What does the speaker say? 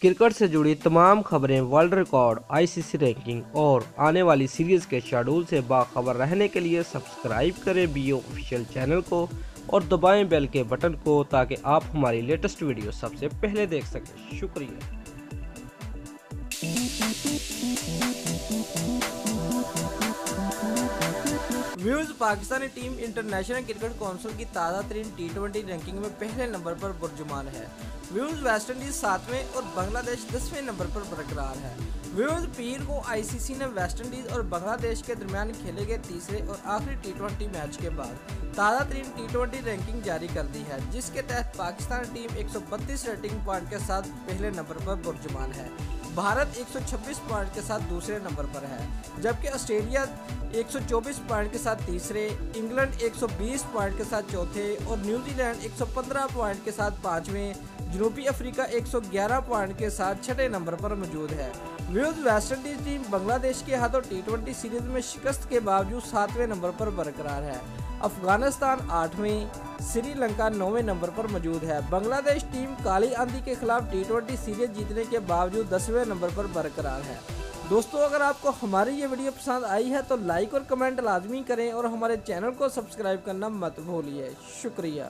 Cricket से जुड़ी तमाम खबरें, वर्ल्ड रिकॉर्ड, आईसीसी रैंकिंग और आने वाली सीरीज के शेड्यूल से बाखबर रहने के लिए सब्सक्राइब करें बीओ ऑफिशियल चैनल को और दबाएं बेल के बटन को ताकि आप हमारी लेटेस्ट वीडियो सबसे पहले देख सकें। शुक्रिया। Views Pakistani team international cricket council की ताज़ा तरीन T20 रैंकिंग में पहले नंबर पर बुर्जुमान है। व्यूज वेस्टइंडीज 7वें और बांग्लादेश 10वें नंबर पर बरकरार है। व्यूज पीर को आईसीसी ने वेस्टइंडीज और बांग्लादेश के दरमियान खेले गए तीसरे और आखिरी T20 मैच के बाद ताज़ा तरीन T20 रैंकिंग जारी कर दी है, जिसके तहत पाकिस्तान टीम 132 रेटिंग पॉइंट के साथ पहले नंबर पर बुर्जुमान है। भारत 126 पॉइंट के साथ दूसरे नंबर पर है, जबकि ऑस्ट्रेलिया 124 पॉइंट के साथ तीसरे, इंग्लैंड 120 पॉइंट के साथ चौथे और न्यूजीलैंड 115 पॉइंट के साथ पाँचवें, जनूबी अफ्रीका 111 पॉइंट के साथ छठे नंबर पर मौजूद है। व्यूज वेस्टइंडीज टीम बांग्लादेश के हाथों T20 सीरीज में शिकस्त के बावजूद 7वें नंबर पर बरकरार है। अफगानिस्तान 8वें, श्रीलंका 9वें नंबर पर मौजूद है। बांग्लादेश टीम काली आंधी के खिलाफ T20 सीरीज जीतने के बावजूद 10वें नंबर पर बरकरार है। दोस्तों, अगर आपको हमारी ये वीडियो पसंद आई है तो लाइक और कमेंट लाजमी करें और हमारे चैनल को सब्सक्राइब करना मत भूलिए। शुक्रिया।